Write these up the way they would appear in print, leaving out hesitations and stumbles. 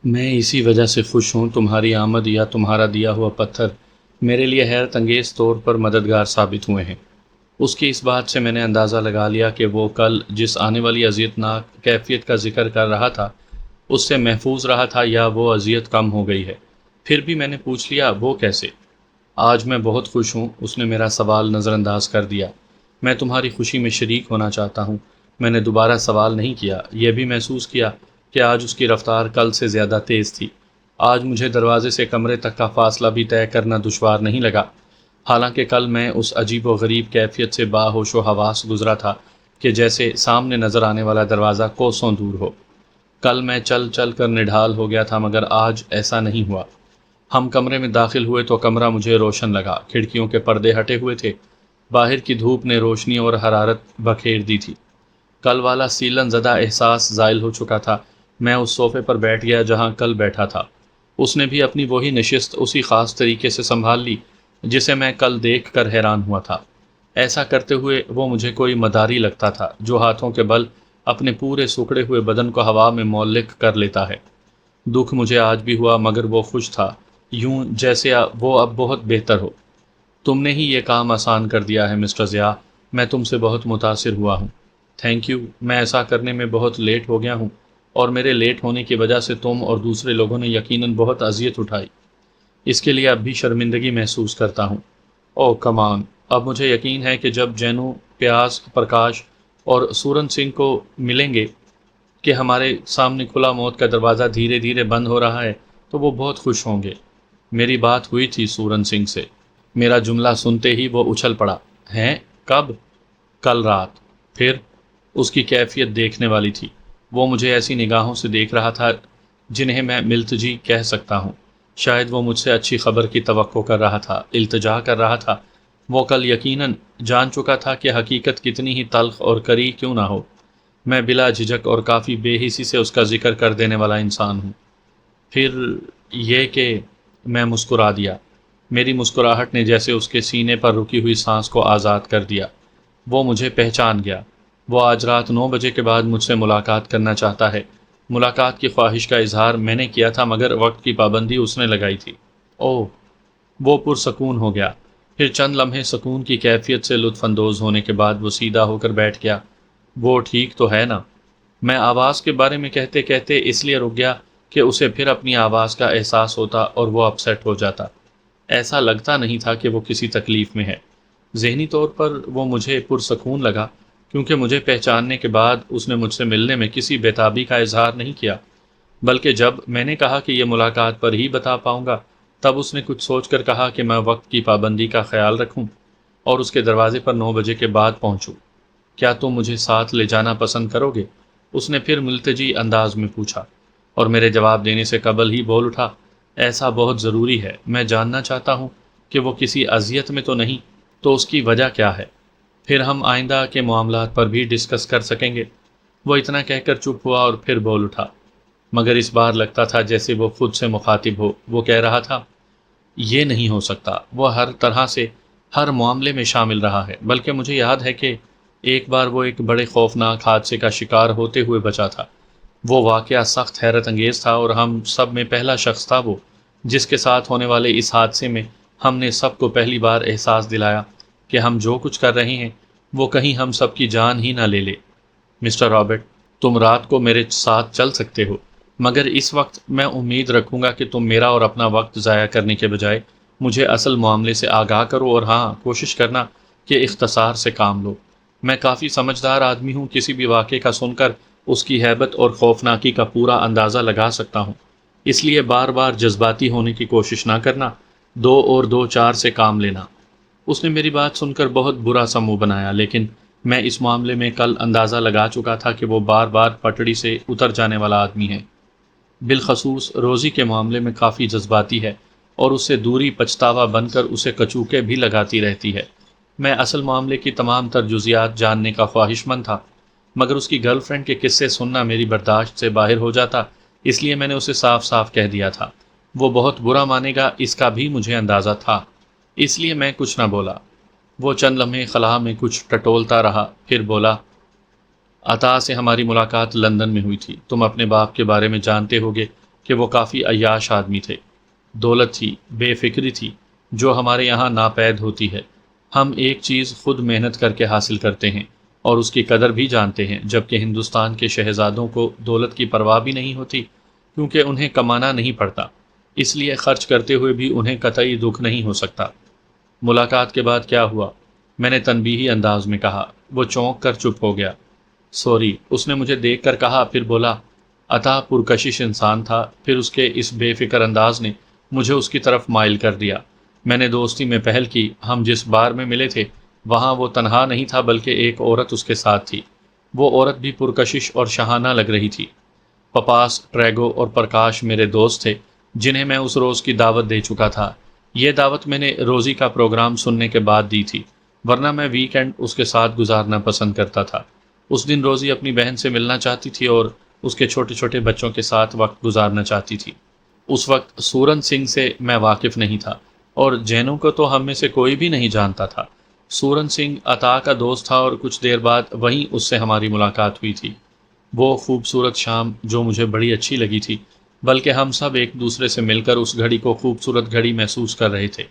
میں اسی وجہ سے خوش ہوں تمہاری آمد یا تمہارا دیا ہوا پتھر میرے لیے حیرت انگیز طور پر مددگار ثابت ہوئے ہیں۔ اس کی اس بات سے میں نے اندازہ لگا لیا کہ وہ کل جس آنے والی اذیت ناک کیفیت کا ذکر کر رہا تھا اس سے محفوظ رہا تھا یا وہ اذیت کم ہو گئی ہے۔ پھر بھی میں نے پوچھ لیا وہ کیسے؟ آج میں بہت خوش ہوں، اس نے میرا سوال نظر انداز کر دیا۔ میں تمہاری خوشی میں شریک ہونا چاہتا ہوں۔ میں نے دوبارہ سوال نہیں کیا، یہ بھی محسوس کیا کہ آج اس کی رفتار کل سے زیادہ تیز تھی۔ آج مجھے دروازے سے کمرے تک کا فاصلہ بھی طے کرنا دشوار نہیں لگا، حالانکہ کل میں اس عجیب و غریب کیفیت سے باہوش و حواس گزرا تھا کہ جیسے سامنے نظر آنے والا دروازہ کوسوں دور ہو۔ کل میں چل چل کر نڈھال ہو گیا تھا، مگر آج ایسا نہیں ہوا۔ ہم کمرے میں داخل ہوئے تو کمرہ مجھے روشن لگا، کھڑکیوں کے پردے ہٹے ہوئے تھے، باہر کی دھوپ نے روشنی اور حرارت بکھیر دی تھی۔ کل والا سیلن زدہ احساس زائل ہو چکا تھا۔ میں اس صوفے پر بیٹھ گیا جہاں کل بیٹھا تھا۔ اس نے بھی اپنی وہی نشست اسی خاص طریقے سے سنبھال لی جسے میں کل دیکھ کر حیران ہوا تھا۔ ایسا کرتے ہوئے وہ مجھے کوئی مداری لگتا تھا جو ہاتھوں کے بل اپنے پورے سکڑے ہوئے بدن کو ہوا میں معلق کر لیتا ہے۔ دکھ مجھے آج بھی ہوا، مگر وہ خوش تھا، یوں جیسے وہ اب بہت بہتر ہو۔ تم نے ہی یہ کام آسان کر دیا ہے مسٹر ضیاء، میں تم سے بہت متاثر ہوا ہوں۔ تھینک یو، میں ایسا کرنے میں بہت لیٹ ہو گیا ہوں، اور میرے لیٹ ہونے کی وجہ سے تم اور دوسرے لوگوں نے یقیناً بہت اذیت اٹھائی۔ اس کے لیے اب بھی شرمندگی محسوس کرتا ہوں۔ او کمان، اب مجھے یقین ہے کہ جب جینو، پیاز پرکاش اور سورن سنگھ کو ملیں گے کہ ہمارے سامنے کھلا موت کا دروازہ دھیرے دھیرے بند ہو رہا ہے تو وہ بہت خوش ہوں گے۔ میری بات ہوئی تھی سورن سنگھ سے۔ میرا جملہ سنتے ہی وہ اچھل پڑا۔ ہیں؟ کب؟ کل رات۔ پھر؟ اس کی کیفیت دیکھنے والی تھی۔ وہ مجھے ایسی نگاہوں سے دیکھ رہا تھا جنہیں میں ملتجی کہہ سکتا ہوں۔ شاید وہ مجھ سے اچھی خبر کی توقع کر رہا تھا، التجا کر رہا تھا۔ وہ کل یقیناً جان چکا تھا کہ حقیقت کتنی ہی تلخ اور کری کیوں نہ ہو، میں بلا جھجک اور کافی بے حسی سے اس کا ذکر کر دینے والا انسان ہوں۔ پھر یہ کہ میں مسکرا دیا۔ میری مسکراہٹ نے جیسے اس کے سینے پر رکی ہوئی سانس کو آزاد کر دیا۔ وہ مجھے پہچان گیا۔ وہ آج رات 9 بجے کے بعد مجھ سے ملاقات کرنا چاہتا ہے۔ ملاقات کی خواہش کا اظہار میں نے کیا تھا، مگر وقت کی پابندی اس نے لگائی تھی۔ اوہ! وہ پرسکون ہو گیا۔ پھر چند لمحے سکون کی کیفیت سے لطف اندوز ہونے کے بعد وہ سیدھا ہو کر بیٹھ گیا۔ وہ ٹھیک تو ہے نا؟ میں آواز کے بارے میں کہتے کہتے اس لیے رک گیا کہ اسے پھر اپنی آواز کا احساس ہوتا اور وہ اپسیٹ ہو جاتا۔ ایسا لگتا نہیں تھا کہ وہ کسی تکلیف میں ہے۔ ذہنی طور پر وہ مجھے پرسکون لگا، کیونکہ مجھے پہچاننے کے بعد اس نے مجھ سے ملنے میں کسی بےتابی کا اظہار نہیں کیا، بلکہ جب میں نے کہا کہ یہ ملاقات پر ہی بتا پاؤں گا، تب اس نے کچھ سوچ کر کہا کہ میں وقت کی پابندی کا خیال رکھوں اور اس کے دروازے پر 9 بجے کے بعد پہنچوں۔ کیا تم مجھے ساتھ لے جانا پسند کرو گے؟ اس نے پھر ملتجی انداز میں پوچھا، اور میرے جواب دینے سے قبل ہی بول اٹھا، ایسا بہت ضروری ہے، میں جاننا چاہتا ہوں کہ وہ کسی اذیت میں تو نہیں، تو اس کی وجہ کیا ہے؟ پھر ہم آئندہ کے معاملات پر بھی ڈسکس کر سکیں گے۔ وہ اتنا کہہ کر چپ ہوا اور پھر بول اٹھا، مگر اس بار لگتا تھا جیسے وہ خود سے مخاطب ہو۔ وہ کہہ رہا تھا، یہ نہیں ہو سکتا، وہ ہر طرح سے ہر معاملے میں شامل رہا ہے، بلکہ مجھے یاد ہے کہ ایک بار وہ ایک بڑے خوفناک حادثے کا شکار ہوتے ہوئے بچا تھا۔ وہ واقعہ سخت حیرت انگیز تھا، اور ہم سب میں پہلا شخص تھا وہ، جس کے ساتھ ہونے والے اس حادثے میں ہم نے سب کو پہلی بار احساس دلایا کہ ہم جو کچھ کر رہے ہیں وہ کہیں ہم سب کی جان ہی نہ لے لے۔ مسٹر رابرٹ، تم رات کو میرے ساتھ چل سکتے ہو، مگر اس وقت میں امید رکھوں گا کہ تم میرا اور اپنا وقت ضائع کرنے کے بجائے مجھے اصل معاملے سے آگاہ کرو، اور ہاں، کوشش کرنا کہ اختصار سے کام لو۔ میں کافی سمجھدار آدمی ہوں، کسی بھی واقعے کا سن کر اس کی ہیبت اور خوفناکی کا پورا اندازہ لگا سکتا ہوں، اس لیے بار بار جذباتی ہونے کی کوشش نہ کرنا، 2 اور 2 4 سے کام لینا۔ اس نے میری بات سن کر بہت برا سا منہ بنایا، لیکن میں اس معاملے میں کل اندازہ لگا چکا تھا کہ وہ بار بار پٹڑی سے اتر جانے والا آدمی ہے، بالخصوص روزی کے معاملے میں کافی جذباتی ہے، اور اس سے دوری پچھتاوا بن کر اسے کچوکے بھی لگاتی رہتی ہے۔ میں اصل معاملے کی تمام تر جزیات جاننے کا خواہش مند تھا، مگر اس کی گرل فرینڈ کے قصے سننا میری برداشت سے باہر ہو جاتا، اس لیے میں نے اسے صاف صاف کہہ دیا تھا۔ وہ بہت برا مانے گا اس کا بھی مجھے اندازہ تھا، اس لیے میں کچھ نہ بولا۔ وہ چند لمحے خلا میں کچھ ٹٹولتا رہا، پھر بولا، عطا سے ہماری ملاقات لندن میں ہوئی تھی، تم اپنے باپ کے بارے میں جانتے ہوگے کہ وہ کافی عیاش آدمی تھے۔ دولت تھی، بے فکری تھی، جو ہمارے یہاں ناپید ہوتی ہے۔ ہم ایک چیز خود محنت کر کے حاصل کرتے ہیں اور اس کی قدر بھی جانتے ہیں، جبکہ ہندوستان کے شہزادوں کو دولت کی پرواہ بھی نہیں ہوتی، کیونکہ انہیں کمانا نہیں پڑتا، اس لیے خرچ کرتے ہوئے بھی انہیں قطعی دکھ نہیں ہو سکتا۔ ملاقات کے بعد کیا ہوا؟ میں نے تنبیہی انداز میں کہا۔ وہ چونک کر چپ ہو گیا۔ سوری، اس نے مجھے دیکھ کر کہا، پھر بولا۔ عطا پرکشش انسان تھا، پھر اس کے اس بے فکر انداز نے مجھے اس کی طرف مائل کر دیا۔ میں نے دوستی میں پہل کی۔ ہم جس بار میں ملے تھے وہاں وہ تنہا نہیں تھا، بلکہ ایک عورت اس کے ساتھ تھی۔ وہ عورت بھی پرکشش اور شاہانہ لگ رہی تھی۔ پپاس، ٹریگو اور پرکاش میرے دوست تھے، جنہیں میں اس روز کی دعوت دے چکا تھا۔ یہ دعوت میں نے روزی کا پروگرام سننے کے بعد دی تھی، ورنہ میں ویک اینڈ اس کے ساتھ گزارنا پسند کرتا تھا۔ اس دن روزی اپنی بہن سے ملنا چاہتی تھی اور اس کے چھوٹے چھوٹے بچوں کے ساتھ وقت گزارنا چاہتی تھی۔ اس وقت سورن سنگھ سے میں واقف نہیں تھا، اور جینوں کو تو ہم میں سے کوئی بھی نہیں جانتا تھا۔ سورن سنگھ عطا کا دوست تھا، اور کچھ دیر بعد وہیں اس سے ہماری ملاقات ہوئی تھی۔ وہ خوبصورت شام جو مجھے بڑی اچھی لگی تھی، بلکہ ہم سب ایک دوسرے سے مل کر اس گھڑی کو خوبصورت گھڑی محسوس کر رہے تھے۔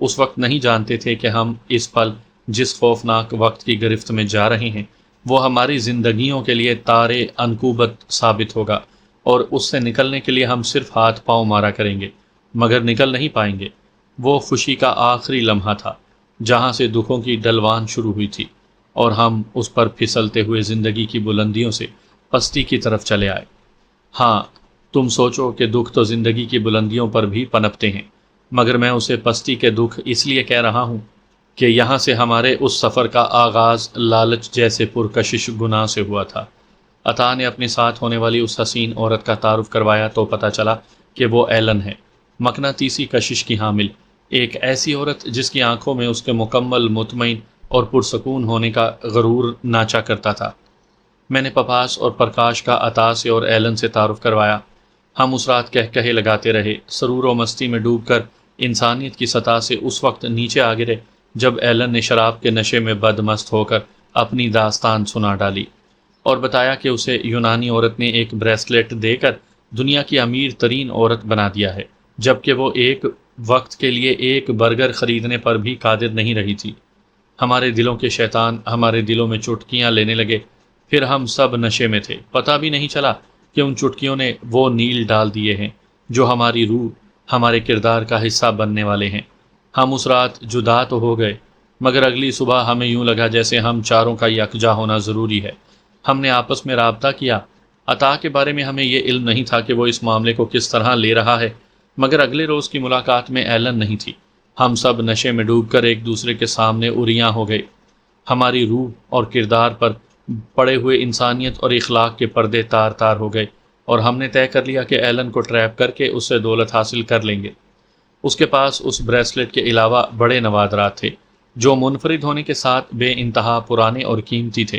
اس وقت نہیں جانتے تھے کہ ہم اس پل جس خوفناک وقت کی گرفت میں جا رہے ہیں، وہ ہماری زندگیوں کے لیے تارے عنقوبت ثابت ہوگا، اور اس سے نکلنے کے لیے ہم صرف ہاتھ پاؤں مارا کریں گے، مگر نکل نہیں پائیں گے۔ وہ خوشی کا آخری لمحہ تھا جہاں سے دکھوں کی ڈلوان شروع ہوئی تھی، اور ہم اس پر پھسلتے ہوئے زندگی کی بلندیوں سے پستی کی طرف چلے آئے۔ ہاں، تم سوچو کہ دکھ تو زندگی کی بلندیوں پر بھی پنپتے ہیں، مگر میں اسے پستی کے دکھ اس لیے کہہ رہا ہوں کہ یہاں سے ہمارے اس سفر کا آغاز لالچ جیسے پرکشش گناہ سے ہوا تھا۔ عطا نے اپنے ساتھ ہونے والی اس حسین عورت کا تعارف کروایا تو پتہ چلا کہ وہ ایلن ہے، مقناطیسی کشش کی حامل، ایک ایسی عورت جس کی آنکھوں میں اس کے مکمل، مطمئن اور پرسکون ہونے کا غرور ناچا کرتا تھا۔ میں نے پپاس اور پرکاش کا عطا سے اور ایلن سے تعارف کروایا۔ ہم اس رات کہے لگاتے رہے، سرور و مستی میں ڈوب کر انسانیت کی سطح سے اس وقت نیچے آ گرے جب ایلن نے شراب کے نشے میں بدمست ہو کر اپنی داستان سنا ڈالی، اور بتایا کہ اسے یونانی عورت نے ایک بریسلیٹ دے کر دنیا کی امیر ترین عورت بنا دیا ہے، جبکہ وہ ایک وقت کے لیے ایک برگر خریدنے پر بھی قادر نہیں رہی تھی۔ ہمارے دلوں کے شیطان ہمارے دلوں میں چٹکیاں لینے لگے، پھر ہم سب نشے میں تھے، پتہ بھی نہیں چلا کہ ان چٹکیوں نے وہ نیل ڈال دیے ہیں جو ہماری روح، ہمارے کردار کا حصہ بننے والے ہیں۔ ہم اس رات جدا تو ہو گئے، مگر اگلی صبح ہمیں یوں لگا جیسے ہم چاروں کا یکجا ہونا ضروری ہے۔ ہم نے آپس میں رابطہ کیا۔ عطا کے بارے میں ہمیں یہ علم نہیں تھا کہ وہ اس معاملے کو کس طرح لے رہا ہے، مگر اگلے روز کی ملاقات میں ایلن نہیں تھی۔ ہم سب نشے میں ڈوب کر ایک دوسرے کے سامنے اریاں ہو گئے۔ ہماری روح اور کردار پر پڑے ہوئے انسانیت اور اخلاق کے پردے تار تار ہو گئے، اور ہم نے طے کر لیا کہ ایلن کو ٹریپ کر کے اس سے دولت حاصل کر لیں گے۔ اس کے پاس اس بریسلیٹ کے علاوہ بڑے نوادرات تھے جو منفرد ہونے کے ساتھ بے انتہا پرانے اور قیمتی تھے۔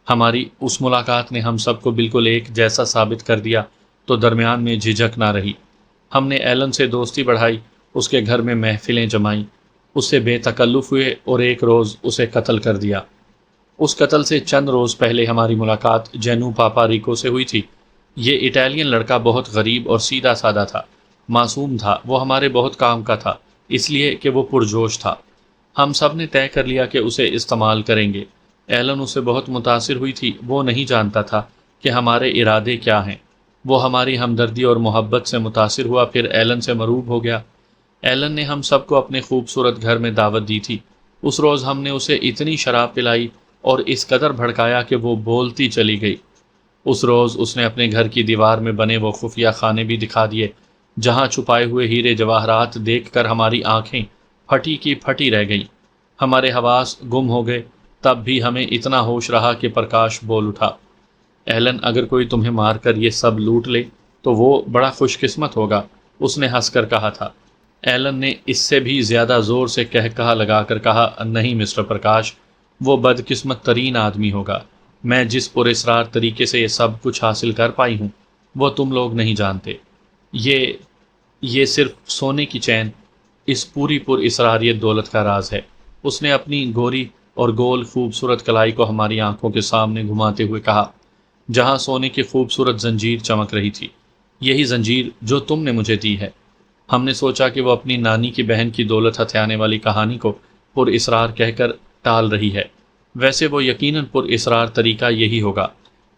ہماری اس ملاقات نے ہم سب کو بالکل ایک جیسا ثابت کر دیا تو درمیان میں جھجک نہ رہی۔ ہم نے ایلن سے دوستی بڑھائی، اس کے گھر میں محفلیں جمائیں، اس سے بے تکلف ہوئے اور ایک روز اسے قتل کر دیا۔ اس قتل سے چند روز پہلے ہماری ملاقات جینو پاپا ریکو سے ہوئی تھی۔ یہ اٹیلین لڑکا بہت غریب اور سیدھا سادہ تھا، معصوم تھا، وہ ہمارے بہت کام کا تھا، اس لیے کہ وہ پرجوش تھا۔ ہم سب نے طے کر لیا کہ اسے استعمال کریں گے۔ ایلن اس سے بہت متاثر ہوئی تھی، وہ نہیں جانتا تھا کہ ہمارے ارادے کیا ہیں۔ وہ ہماری ہمدردی اور محبت سے متاثر ہوا، پھر ایلن سے مروب ہو گیا۔ ایلن نے ہم سب کو اپنے خوبصورت گھر میں دعوت دی تھی۔ اس روز ہم نے اسے اتنی شراب پلائی اور اس قدر بھڑکایا کہ وہ بولتی چلی گئی۔ اس روز اس نے اپنے گھر کی دیوار میں بنے وہ خفیہ خانے بھی دکھا دیے جہاں چھپائے ہوئے ہیرے جواہرات دیکھ کر ہماری آنکھیں پھٹی کی پھٹی رہ گئیں۔ ہمارے حواس گم ہو گئے، تب بھی ہمیں اتنا ہوش رہا کہ پرکاش بول اٹھا، ایلن اگر کوئی تمہیں مار کر یہ سب لوٹ لے تو وہ بڑا خوش قسمت ہوگا، اس نے ہنس کر کہا تھا۔ ایلن نے اس سے بھی زیادہ زور سے کہا لگا کر کہا، نہیں مسٹر پرکاش، وہ بدقسمت ترین آدمی ہوگا۔ میں جس پر اصرار طریقے سے یہ سب کچھ حاصل کر پائی ہوں وہ تم لوگ نہیں جانتے۔ یہ صرف سونے کی چین، اس پوری پر اسراریت دولت کا راز ہے۔ اس نے اپنی گوری اور گول خوبصورت کلائی کو ہماری آنکھوں کے سامنے گھماتے ہوئے کہا، جہاں سونے کی خوبصورت زنجیر چمک رہی تھی۔ یہی زنجیر جو تم نے مجھے دی ہے۔ ہم نے سوچا کہ وہ اپنی نانی کی بہن کی دولت ہتھیانے والی کہانی کو پر اسرار کہہ کر ٹال رہی ہے۔ ویسے وہ یقیناً پر اسرار طریقہ یہی ہوگا۔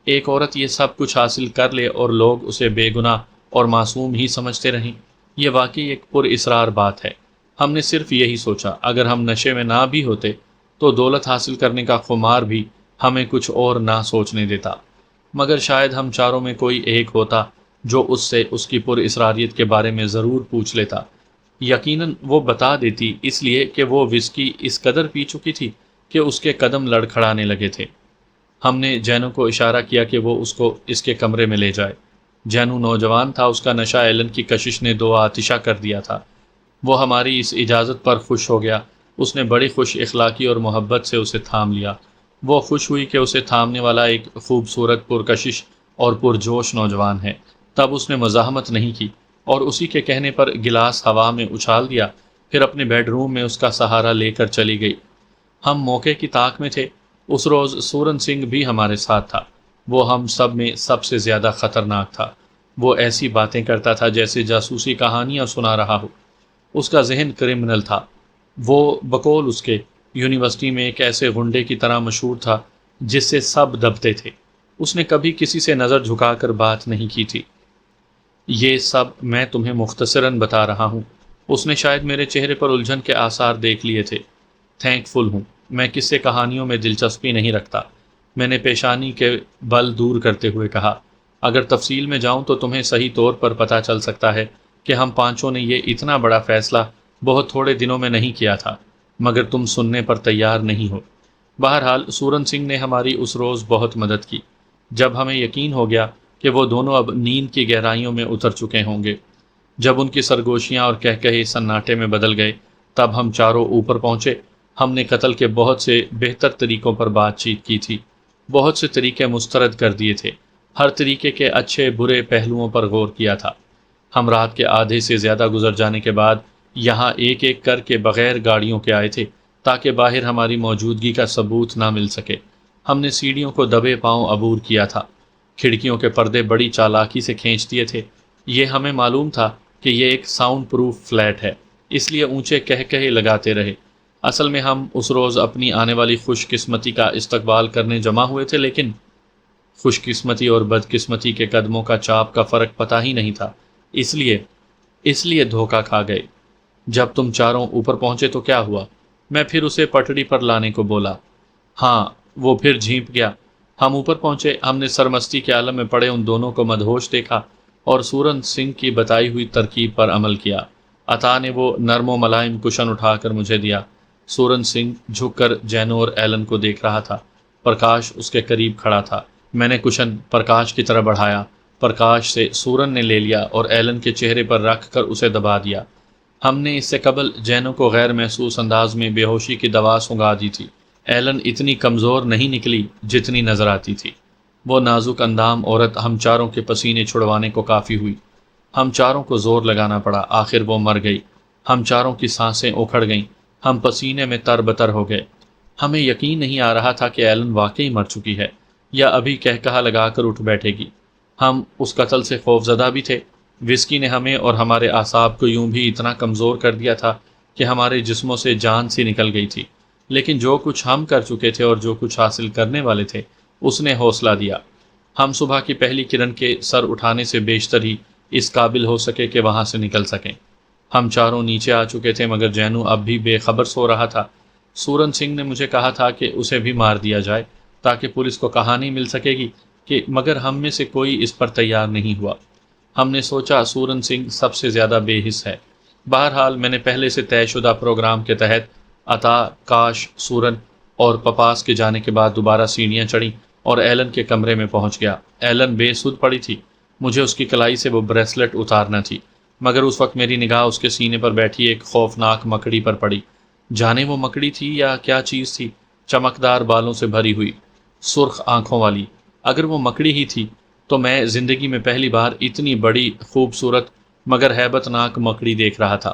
ایک عورت یہ سب کچھ حاصل کر لے اور لوگ اسے بے گناہ اور معصوم ہی سمجھتے رہیں، یہ واقعی ایک پر اسرار بات ہے۔ ہم نے صرف یہی سوچا اگر ہم نشے میں نہ بھی ہوتے تو دولت حاصل کرنے کا خمار بھی ہمیں کچھ اور نہ سوچنے دیتا، مگر شاید ہم چاروں میں کوئی ایک ہوتا جو اس سے اس کی پر اسراریت کے بارے میں ضرور پوچھ لیتا۔ یقیناً وہ بتا دیتی، اس لیے کہ وہ وسکی اس قدر پی چکی تھی کہ اس کے قدم لڑکھڑانے لگے تھے۔ ہم نے جینو کو اشارہ کیا کہ وہ اس کو اس کے کمرے میں لے جائے۔ جینو نوجوان تھا، اس کا نشہ ایلن کی کشش نے دو آتشہ کر دیا تھا۔ وہ ہماری اس اجازت پر خوش ہو گیا۔ اس نے بڑی خوش اخلاقی اور محبت سے اسے تھام لیا۔ وہ خوش ہوئی کہ اسے تھامنے والا ایک خوبصورت پرکشش اور پرجوش نوجوان ہے۔ تب اس نے مزاحمت نہیں کی اور اسی کے کہنے پر گلاس ہوا میں اچھال دیا، پھر اپنے بیڈ روم میں اس کا سہارا لے کر چلی گئی۔ ہم موقع کی طاق میں تھے۔ اس روز سورن سنگھ بھی ہمارے ساتھ تھا۔ وہ ہم سب میں سب سے زیادہ خطرناک تھا۔ وہ ایسی باتیں کرتا تھا جیسے جاسوسی کہانیاں سنا رہا ہو۔ اس کا ذہن کرمنل تھا۔ وہ بقول اس کے یونیورسٹی میں ایک ایسے غنڈے کی طرح مشہور تھا جس سے سب دبتے تھے۔ اس نے کبھی کسی سے نظر جھکا کر بات نہیں کی تھی۔ یہ سب میں تمہیں مختصراً بتا رہا ہوں۔ اس نے شاید میرے چہرے پر الجھن کے آثار دیکھ لیے تھے۔ تھینک فل ہوں، میں قصے کہانیوں میں دلچسپی نہیں رکھتا، میں نے پیشانی کے بل دور کرتے ہوئے کہا۔ اگر تفصیل میں جاؤں تو تمہیں صحیح طور پر پتہ چل سکتا ہے کہ ہم پانچوں نے یہ اتنا بڑا فیصلہ بہت تھوڑے دنوں میں نہیں کیا تھا، مگر تم سننے پر تیار نہیں ہو۔ بہرحال سورن سنگھ نے ہماری اس روز بہت مدد کی۔ جب ہمیں یقین ہو گیا کہ وہ دونوں اب نیند کی گہرائیوں میں اتر چکے ہوں گے، جب ان کی سرگوشیاں اور کہکہے سناٹے میں بدل گئے، تب ہم چاروں اوپر پہنچے۔ ہم نے قتل کے بہت سے بہتر طریقوں پر بات چیت کی تھی، بہت سے طریقے مسترد کر دیے تھے، ہر طریقے کے اچھے برے پہلوؤں پر غور کیا تھا۔ ہم رات کے آدھے سے زیادہ گزر جانے کے بعد یہاں ایک ایک کر کے بغیر گاڑیوں کے آئے تھے تاکہ باہر ہماری موجودگی کا ثبوت نہ مل سکے۔ ہم نے سیڑھیوں کو دبے پاؤں عبور کیا تھا، کھڑکیوں کے پردے بڑی چالاکی سے کھینچ دیے تھے۔ یہ ہمیں معلوم تھا کہ یہ ایک ساؤنڈ پروف فلیٹ ہے، اس لیے اونچے کہے لگاتے رہے۔ اصل میں ہم اس روز اپنی آنے والی خوش قسمتی کا استقبال کرنے جمع ہوئے تھے، لیکن خوش قسمتی اور بد قسمتی کے قدموں کا چاپ کا فرق پتہ ہی نہیں تھا، اس لیے دھوکہ کھا گئے۔ جب تم چاروں اوپر پہنچے تو کیا ہوا؟ میں پھر اسے پٹڑی پر لانے کو بولا۔ ہاں، وہ پھر جھینپ گیا۔ ہم اوپر پہنچے، ہم نے سرمستی کے عالم میں پڑے ان دونوں کو مدہوش دیکھا اور سورن سنگھ کی بتائی ہوئی ترکیب پر عمل کیا۔ عطا نے وہ نرم و ملائم کشن اٹھا کر مجھے دیا۔ سورن سنگھ جھک کر جینو اور ایلن کو دیکھ رہا تھا۔ پرکاش اس کے قریب کھڑا تھا۔ میں نے کشن پرکاش کی طرف بڑھایا، پرکاش سے سورن نے لے لیا اور ایلن کے چہرے پر رکھ کر اسے دبا دیا۔ ہم نے اس سے قبل جینو کو غیر محسوس انداز میں بے ہوشی کی دوا سنگا دی تھی۔ ایلن اتنی کمزور نہیں نکلی جتنی نظر آتی تھی۔ وہ نازک اندام عورت ہم چاروں کے پسینے چھڑوانے کو کافی ہوئی۔ ہم چاروں کو زور لگانا پڑا، آخر وہ مر گئی۔ ہم چاروں کی سانسیں اکھڑ گئیں، ہم پسینے میں تر بتر ہو گئے۔ ہمیں یقین نہیں آ رہا تھا کہ ایلن واقعی مر چکی ہے یا ابھی کہا لگا کر اٹھ بیٹھے گی۔ ہم اس قتل سے خوفزدہ بھی تھے۔ وسکی نے ہمیں اور ہمارے اعصاب کو یوں بھی اتنا کمزور کر دیا تھا کہ ہمارے جسموں سے جان سی نکل گئی تھی، لیکن جو کچھ ہم کر چکے تھے اور جو کچھ حاصل کرنے والے تھے اس نے حوصلہ دیا۔ ہم صبح کی پہلی کرن کے سر اٹھانے سے بیشتر ہی اس قابل ہو سکے کہ وہاں سے نکل سکیں۔ ہم چاروں نیچے آ چکے تھے مگر جینو اب بھی بے خبر سو رہا تھا۔ سورن سنگھ نے مجھے کہا تھا کہ اسے بھی مار دیا جائے تاکہ پولیس کو کہانی مل سکے گی مگر ہم میں سے کوئی اس پر تیار نہیں ہوا۔ ہم نے سوچا سورن سنگھ سب سے زیادہ بے حس ہے۔ بہرحال میں نے پہلے سے طے شدہ پروگرام کے تحت عطا، کاش، سورن اور پپاس کے جانے کے بعد دوبارہ سیڑھیاں چڑھیں اور ایلن کے کمرے میں پہنچ گیا۔ ایلن بے سدھ پڑی تھی، مجھے اس کی کلائی سے وہ بریسلٹ اتارنا تھی، مگر اس وقت میری نگاہ اس کے سینے پر بیٹھی ایک خوفناک مکڑی پر پڑی۔ جانے وہ مکڑی تھی یا کیا چیز تھی، چمکدار بالوں سے بھری ہوئی، سرخ آنکھوں والی۔ اگر وہ مکڑی ہی تھی تو میں زندگی میں پہلی بار اتنی بڑی خوبصورت مگر ہیبت ناک مکڑی دیکھ رہا تھا۔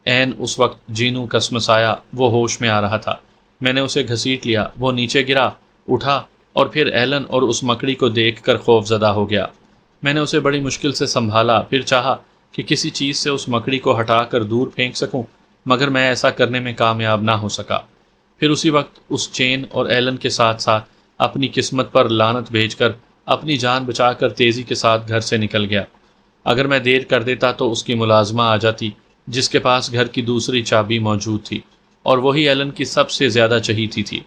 عین اس وقت جینو کسمسایا، وہ ہوش میں آ رہا تھا۔ میں نے اسے گھسیٹ لیا، وہ نیچے گرا، اٹھا اور پھر ایلن اور اس مکڑی کو دیکھ کر خوف زدہ ہو گیا۔ میں نے اسے بڑی مشکل سے سنبھالا، پھر چاہا کہ کسی چیز سے اس مکڑی کو ہٹا کر دور پھینک سکوں، مگر میں ایسا کرنے میں کامیاب نہ ہو سکا۔ پھر اسی وقت اس چین اور ایلن کے ساتھ ساتھ اپنی قسمت پر لعنت بھیج کر اپنی جان بچا کر تیزی کے ساتھ گھر سے نکل گیا۔ اگر میں دیر کر دیتا تو اس کی ملازمہ آ جاتی جس کے پاس گھر کی دوسری چابی موجود تھی، اور وہی ایلن کی سب سے زیادہ چہیتی تھی۔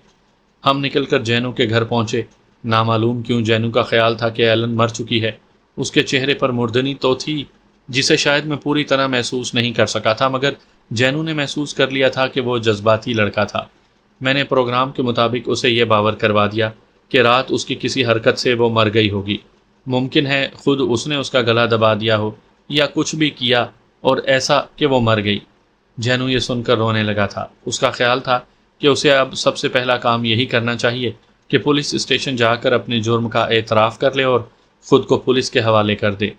ہم نکل کر جینو کے گھر پہنچے۔ نامعلوم کیوں جینو کا خیال تھا کہ ایلن مر چکی ہے۔ اس کے چہرے پر مردنی تو تھی جسے شاید میں پوری طرح محسوس نہیں کر سکا تھا، مگر جینو نے محسوس کر لیا تھا کہ وہ جذباتی لڑکا تھا۔ میں نے پروگرام کے مطابق اسے یہ باور کروا دیا کہ رات اس کی کسی حرکت سے وہ مر گئی ہوگی۔ ممکن ہے خود اس نے اس کا گلا دبا دیا ہو یا کچھ بھی کیا اور ایسا کہ وہ مر گئی۔ جینو یہ سن کر رونے لگا تھا۔ اس کا خیال تھا کہ اسے اب سب سے پہلا کام یہی کرنا چاہیے کہ پولیس اسٹیشن جا کر اپنے جرم کا اعتراف کر لے اور خود کو پولیس کے حوالے کر دے۔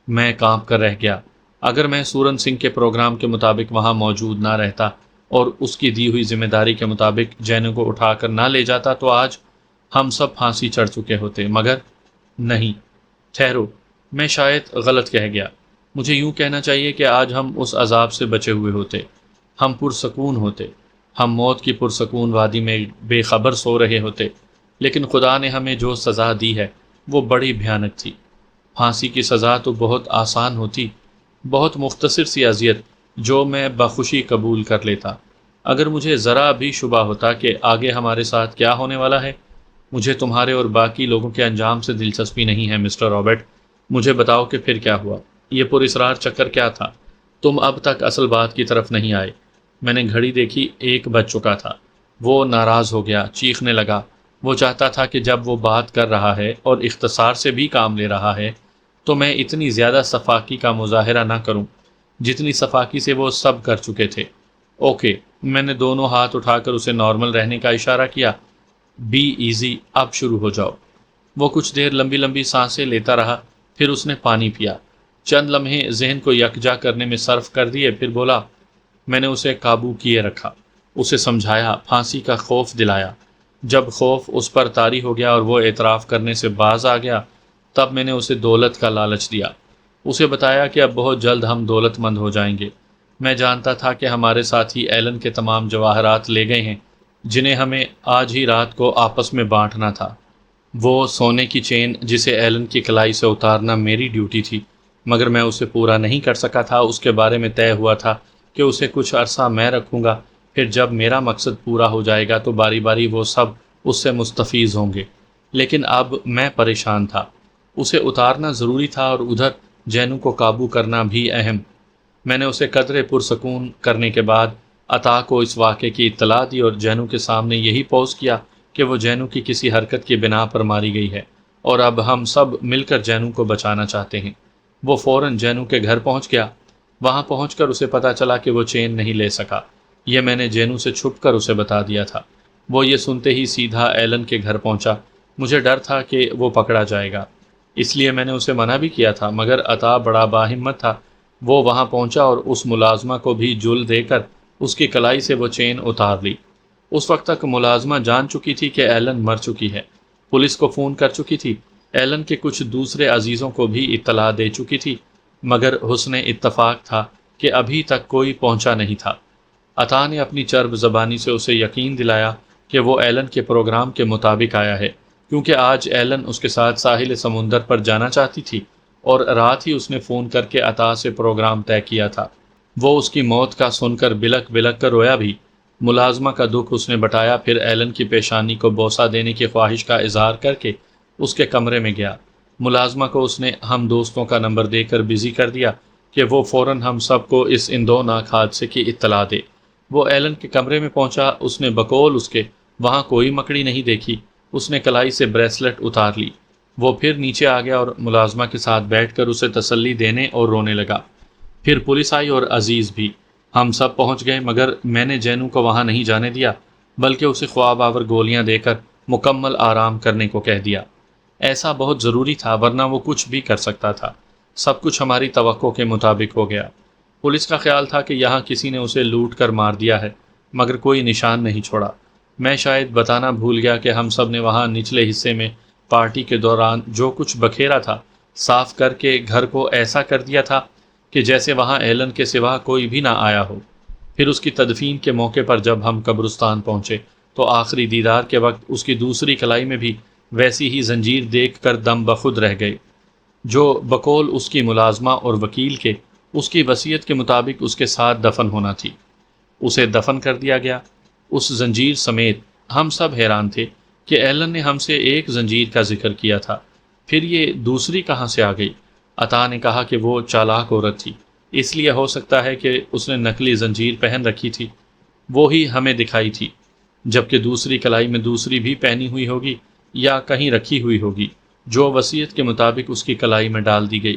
میں کانپ کر رہ گیا۔ اگر میں سورن سنگھ کے پروگرام کے مطابق وہاں موجود نہ رہتا اور اس کی دی ہوئی ذمہ داری کے مطابق جینو کو اٹھا کر نہ لے جاتا تو آج ہم سب پھانسی چڑھ چکے ہوتے، مگر نہیں۔ ٹھہرو، میں شاید غلط کہہ گیا۔ مجھے یوں کہنا چاہیے کہ آج ہم اس عذاب سے بچے ہوئے ہوتے، ہم پرسکون ہوتے، ہم موت کی پرسکون وادی میں بے خبر سو رہے ہوتے۔ لیکن خدا نے ہمیں جو سزا دی ہے وہ بڑی بھیانک تھی۔ پھانسی کی سزا تو بہت آسان ہوتی، بہت مختصر سی اذیت جو میں بخوشی قبول کر لیتا۔ اگر مجھے ذرا بھی شبہ ہوتا کہ آگے ہمارے ساتھ کیا ہونے والا ہے۔ مجھے تمہارے اور باقی لوگوں کے انجام سے دلچسپی نہیں ہے مسٹر رابرٹ۔ مجھے بتاؤ کہ پھر کیا ہوا، یہ پراسرار چکر کیا تھا؟ تم اب تک اصل بات کی طرف نہیں آئے۔ میں نے گھڑی دیکھی، 1 بج چکا تھا۔ وہ ناراض ہو گیا، چیخنے لگا۔ وہ چاہتا تھا کہ جب وہ بات کر رہا ہے اور اختصار سے بھی کام لے رہا ہے تو میں اتنی زیادہ صفاقی کا مظاہرہ نہ کروں جتنی صفاقی سے وہ سب کر چکے تھے۔ اوکے، میں نے دونوں ہاتھ اٹھا کر اسے نارمل رہنے کا اشارہ کیا۔ بی ایزی، اب شروع ہو جاؤ۔ وہ کچھ دیر لمبی لمبی سانسیں لیتا رہا، پھر اس نے پانی پیا۔ چند لمحے ذہن کو یکجا کرنے میں صرف کر دیے، پھر بولا۔ میں نے اسے قابو کیے رکھا، اسے سمجھایا، پھانسی کا خوف دلایا۔ جب خوف اس پر طاری ہو گیا اور وہ اعتراف کرنے سے باز آ گیا، تب میں نے اسے دولت کا لالچ دیا۔ اسے بتایا کہ اب بہت جلد ہم دولت مند ہو جائیں گے۔ میں جانتا تھا کہ ہمارے ساتھی ایلن کے تمام جواہرات لے گئے ہیں جنہیں ہمیں آج ہی رات کو آپس میں بانٹنا تھا۔ وہ سونے کی چین جسے ایلن کی کلائی سے اتارنا میری ڈیوٹی تھی، مگر میں اسے پورا نہیں کر سکا تھا۔ اس کے بارے میں طے ہوا تھا کہ اسے کچھ عرصہ میں رکھوں گا، پھر جب میرا مقصد پورا ہو جائے گا تو باری باری وہ سب اس سے مستفیض ہوں گے۔ لیکن اب میں پریشان تھا۔ اسے اتارنا ضروری تھا اور ادھر جینو کو قابو کرنا بھی اہم۔ میں نے اسے قدرے پرسکون کرنے کے بعد عطا کو اس واقعے کی اطلاع دی اور جینو کے سامنے یہی پوز کیا کہ وہ جینو کی کسی حرکت کی بنا پر ماری گئی ہے اور اب ہم سب مل کر جینو کو بچانا چاہتے ہیں۔ وہ فوراً جینو کے گھر پہنچ گیا۔ وہاں پہنچ کر اسے پتہ چلا کہ وہ چین نہیں لے سکا۔ یہ میں نے جینو سے چھپ کر اسے بتا دیا تھا۔ وہ یہ سنتے ہی سیدھا ایلن کے گھر پہنچا۔ مجھے ڈر تھا کہ وہ پکڑا جائے گا، اس لیے میں نے اسے منع بھی کیا تھا، مگر عطا بڑا باہمت تھا۔ وہ وہاں پہنچا اور اس ملازمہ کو بھی جل دے کر اس کی کلائی سے وہ چین اتار لی۔ اس وقت تک ملازمہ جان چکی تھی کہ ایلن مر چکی ہے، پولیس کو فون کر چکی تھی، ایلن کے کچھ دوسرے عزیزوں کو بھی اطلاع دے چکی تھی، مگر حسن اتفاق تھا کہ ابھی تک کوئی پہنچا نہیں تھا۔ عطا نے اپنی چرب زبانی سے اسے یقین دلایا کہ وہ ایلن کے پروگرام کے مطابق آیا ہے، کیونکہ آج ایلن اس کے ساتھ ساحل سمندر پر جانا چاہتی تھی اور رات ہی اس نے فون کر کے عطا سے پروگرام طے کیا تھا۔ وہ اس کی موت کا سن کر بلک بلک کر رویا بھی۔ ملازمہ کا دکھ اس نے بتایا، پھر ایلن کی پیشانی کو بوسہ دینے کی خواہش کا اظہار کر کے اس کے کمرے میں گیا۔ ملازمہ کو اس نے ہم دوستوں کا نمبر دے کر بزی کر دیا کہ وہ فوراً ہم سب کو اس اندوناک حادثے کی اطلاع دے۔ وہ ایلن کے کمرے میں پہنچا۔ اس نے بقول اس کے وہاں کوئی مکڑی نہیں دیکھی۔ اس نے کلائی سے بریسلٹ اتار لی۔ وہ پھر نیچے آ گیا اور ملازمہ کے ساتھ بیٹھ کر اسے تسلی دینے اور رونے لگا۔ پھر پولیس آئی اور عزیز بھی۔ ہم سب پہنچ گئے، مگر میں نے جینو کو وہاں نہیں جانے دیا، بلکہ اسے خواب آور گولیاں دے کر مکمل آرام کرنے کو کہہ دیا۔ ایسا بہت ضروری تھا، ورنہ وہ کچھ بھی کر سکتا تھا۔ سب کچھ ہماری توقع کے مطابق ہو گیا۔ پولیس کا خیال تھا کہ یہاں کسی نے اسے لوٹ کر مار دیا ہے، مگر کوئی نشان نہیں چھوڑا۔ میں شاید بتانا بھول گیا کہ ہم سب نے وہاں نچلے حصے میں پارٹی کے دوران جو کچھ بکھیرا تھا صاف کر کے گھر کو ایسا کر دیا تھا کہ جیسے وہاں ایلن کے سوا کوئی بھی نہ آیا ہو۔ پھر اس کی تدفین کے موقع پر جب ہم قبرستان پہنچے تو آخری دیدار کے وقت اس کی دوسری کلائی میں بھی ویسی ہی زنجیر دیکھ کر دم بخود رہ گئے، جو بقول اس کی ملازمہ اور وکیل کے اس کی وصیت کے مطابق اس کے ساتھ دفن ہونا تھی۔ اسے دفن کر دیا گیا اس زنجیر سمیت۔ ہم سب حیران تھے کہ ایلن نے ہم سے ایک زنجیر کا ذکر کیا تھا، پھر یہ دوسری کہاں سے آ گئی؟ عطا نے کہا کہ وہ چالاک عورت تھی، اس لیے ہو سکتا ہے کہ اس نے نقلی زنجیر پہن رکھی تھی، وہی ہمیں دکھائی تھی، جبکہ دوسری کلائی میں دوسری بھی پہنی ہوئی ہوگی یا کہیں رکھی ہوئی ہوگی جو وصیت کے مطابق اس کی کلائی میں ڈال دی گئی۔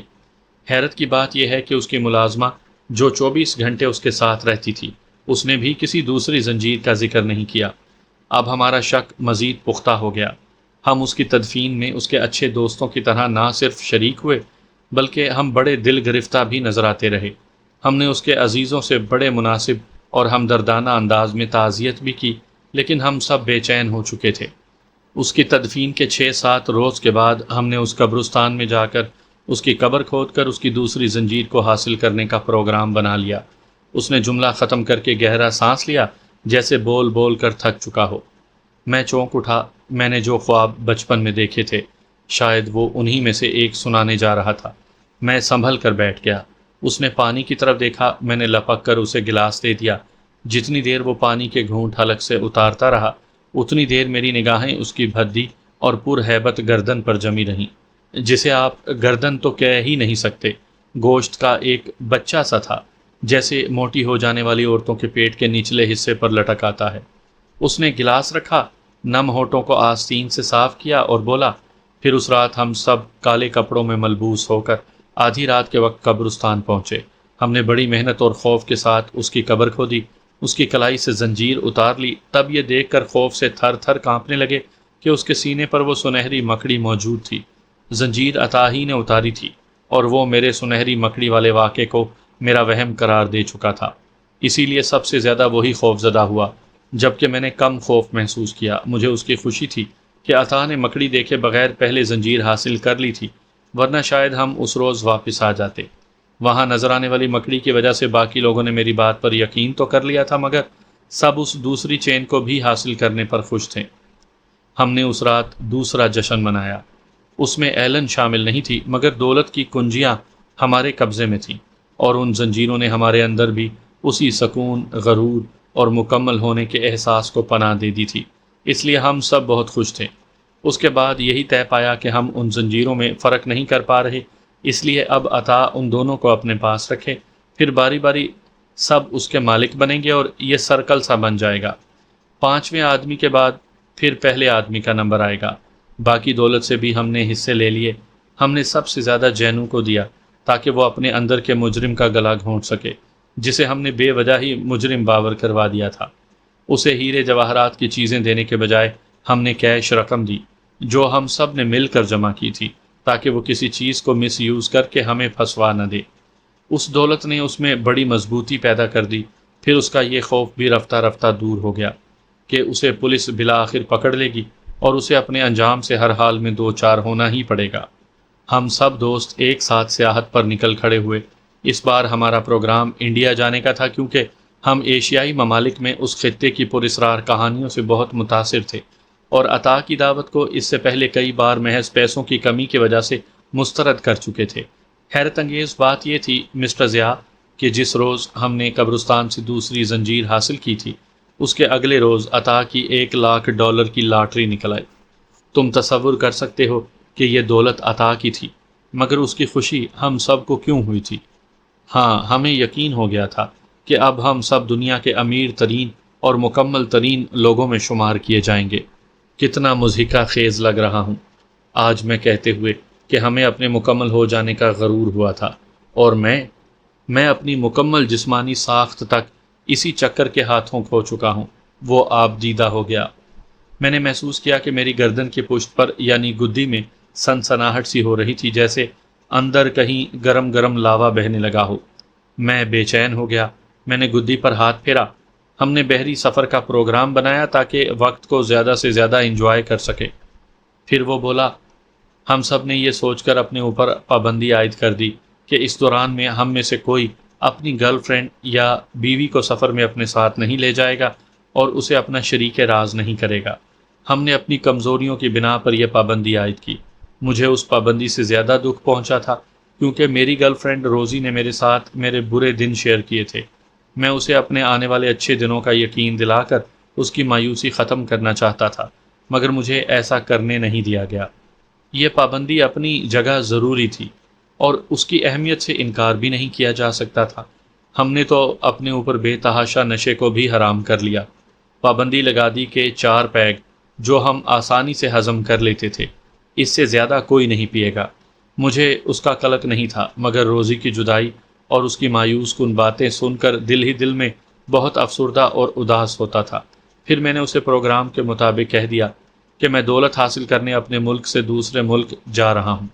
حیرت کی بات یہ ہے کہ اس کی ملازمہ جو 24 گھنٹے اس کے ساتھ رہتی تھی، اس نے بھی کسی دوسری زنجیر کا ذکر نہیں کیا۔ اب ہمارا شک مزید پختہ ہو گیا۔ ہم اس کی تدفین میں اس کے اچھے دوستوں کی طرح نہ صرف شریک ہوئے بلکہ ہم بڑے دل گرفتہ بھی نظر آتے رہے۔ ہم نے اس کے عزیزوں سے بڑے مناسب اور ہمدردانہ انداز میں تعزیت بھی کی، لیکن ہم سب بے چین ہو چکے تھے۔ اس کی تدفین کے 6-7 روز کے بعد ہم نے اس قبرستان میں جا کر اس کی قبر کھود کر اس کی دوسری زنجیر کو حاصل کرنے کا پروگرام بنا لیا۔ اس نے جملہ ختم کر کے گہرا سانس لیا، جیسے بول بول کر تھک چکا ہو۔ میں چونک اٹھا، میں نے جو خواب بچپن میں دیکھے تھے شاید وہ انہی میں سے ایک سنانے جا رہا تھا۔ میں سنبھل کر بیٹھ گیا۔ اس نے پانی کی طرف دیکھا، میں نے لپک کر اسے گلاس دے دیا۔ جتنی دیر وہ پانی کے گھونٹ حلق سے اتارتا رہا اتنی دیر میری نگاہیں اس کی بھدی اور پر ہیبت گردن پر جمی رہیں، جسے آپ گردن تو کہہ ہی نہیں سکتے، گوشت کا ایک بچہ سا تھا، جیسے موٹی ہو جانے والی عورتوں کے پیٹ کے نچلے حصے پر لٹک آتا ہے۔ اس نے گلاس رکھا، نم ہونٹوں کو آستین سے صاف کیا اور بولا، پھر اس رات ہم سب کالے کپڑوں میں ملبوس ہو کر آدھی رات کے وقت قبرستان پہنچے۔ ہم نے بڑی محنت اور خوف کے ساتھ اس کی قبر کھودی، اس کی کلائی سے زنجیر اتار لی، تب یہ دیکھ کر خوف سے تھر تھر کانپنے لگے کہ اس کے سینے پر وہ سنہری مکڑی موجود تھی۔ زنجیر عطا ہی نے اتاری تھی اور وہ میرے سنہری مکڑی والے واقعے کو میرا وہم قرار دے چکا تھا، اسی لیے سب سے زیادہ وہی خوف زدہ ہوا، جبکہ میں نے کم خوف محسوس کیا۔ مجھے اس کی خوشی تھی کہ عطا نے مکڑی دیکھے بغیر پہلے زنجیر حاصل کر لی تھی، ورنہ شاید ہم اس روز واپس آ جاتے۔ وہاں نظر آنے والی مکڑی کی وجہ سے باقی لوگوں نے میری بات پر یقین تو کر لیا تھا، مگر سب اس دوسری چین کو بھی حاصل کرنے پر خوش تھے۔ ہم نے اس رات دوسرا جشن منایا۔ اس میں ایلن شامل نہیں تھی، مگر دولت کی کنجیاں ہمارے قبضے میں تھیں، اور ان زنجیروں نے ہمارے اندر بھی اسی سکون، غرور اور مکمل ہونے کے احساس کو پناہ دے دی تھی، اس لیے ہم سب بہت خوش تھے۔ اس کے بعد یہی طے پایا کہ ہم ان زنجیروں میں فرق نہیں کر پا رہے، اس لیے اب عطا ان دونوں کو اپنے پاس رکھے، پھر باری باری سب اس کے مالک بنیں گے اور یہ سرکل سا بن جائے گا۔ 5ویں آدمی کے بعد پھر پہلے آدمی کا نمبر آئے گا۔ باقی دولت سے بھی ہم نے حصے لے لیے۔ ہم نے سب سے زیادہ جینو کو دیا تاکہ وہ اپنے اندر کے مجرم کا گلا گھونٹ سکے، جسے ہم نے بے وجہ ہی مجرم باور کروا دیا تھا۔ اسے ہیرے جواہرات کی چیزیں دینے کے بجائے ہم نے کیش رقم دی جو ہم سب نے مل کر جمع کی تھی، تاکہ وہ کسی چیز کو مس یوز کر کے ہمیں پھنسوا نہ دے۔ اس دولت نے اس میں بڑی مضبوطی پیدا کر دی۔ پھر اس کا یہ خوف بھی رفتہ رفتہ دور ہو گیا کہ اسے پولیس بالآخر پکڑ لے گی اور اسے اپنے انجام سے ہر حال میں دو چار ہونا ہی پڑے گا۔ ہم سب دوست ایک ساتھ سیاحت پر نکل کھڑے ہوئے۔ اس بار ہمارا پروگرام انڈیا جانے کا تھا، کیونکہ ہم ایشیائی ممالک میں اس خطے کی پراسرار کہانیوں سے بہت متاثر تھے، اور عطا کی دعوت کو اس سے پہلے کئی بار محض پیسوں کی کمی کی وجہ سے مسترد کر چکے تھے۔ حیرت انگیز بات یہ تھی مسٹر ضیاء کہ جس روز ہم نے قبرستان سے دوسری زنجیر حاصل کی تھی، اس کے اگلے روز عطا کی $1,00,000 کی لاٹری نکل آئی۔ تم تصور کر سکتے ہو کہ یہ دولت عطا کی تھی، مگر اس کی خوشی ہم سب کو کیوں ہوئی تھی؟ ہاں، ہمیں یقین ہو گیا تھا کہ اب ہم سب دنیا کے امیر ترین اور مکمل ترین لوگوں میں شمار کیے جائیں گے۔ کتنا مضحکہ خیز لگ رہا ہوں آج میں کہتے ہوئے کہ ہمیں اپنے مکمل ہو جانے کا غرور ہوا تھا، اور میں اپنی مکمل جسمانی ساخت تک اسی چکر کے ہاتھوں کھو چکا ہوں۔ وہ آپ دیدہ ہو گیا۔ میں نے محسوس کیا کہ میری گردن کی پشت پر یعنی گدی میں سنسناہٹ سی ہو رہی تھی، جیسے اندر کہیں گرم گرم لاوا بہنے لگا ہو۔ میں بے چین ہو گیا۔ میں نے گدی پر ہاتھ پھیرا۔ ہم نے بحری سفر کا پروگرام بنایا تاکہ وقت کو زیادہ سے زیادہ انجوائے کر سکے۔ پھر وہ بولا، ہم سب نے یہ سوچ کر اپنے اوپر پابندی عائد کر دی کہ اس دوران میں ہم میں سے کوئی اپنی گرل فرینڈ یا بیوی کو سفر میں اپنے ساتھ نہیں لے جائے گا اور اسے اپنا شریک راز نہیں کرے گا۔ ہم نے اپنی کمزوریوں کی بنا پر یہ پابندی عائد کی۔ مجھے اس پابندی سے زیادہ دکھ پہنچا تھا کیونکہ میری گرل فرینڈ روزی نے میرے ساتھ میرے برے دن شیئر کیے تھے۔ میں اسے اپنے آنے والے اچھے دنوں کا یقین دلا کر اس کی مایوسی ختم کرنا چاہتا تھا، مگر مجھے ایسا کرنے نہیں دیا گیا۔ یہ پابندی اپنی جگہ ضروری تھی اور اس کی اہمیت سے انکار بھی نہیں کیا جا سکتا تھا۔ ہم نے تو اپنے اوپر بے تحاشا نشے کو بھی حرام کر لیا۔ پابندی لگا دی کہ 4 پیگ جو ہم آسانی سے ہضم کر لیتے تھے، اس سے زیادہ کوئی نہیں پیے گا۔ مجھے اس کا قلق نہیں تھا، مگر روزی کی جدائی اور اس کی مایوس کن باتیں سن کر دل ہی دل میں بہت افسردہ اور اداس ہوتا تھا۔ پھر میں نے اسے پروگرام کے مطابق کہہ دیا کہ میں دولت حاصل کرنے اپنے ملک سے دوسرے ملک جا رہا ہوں۔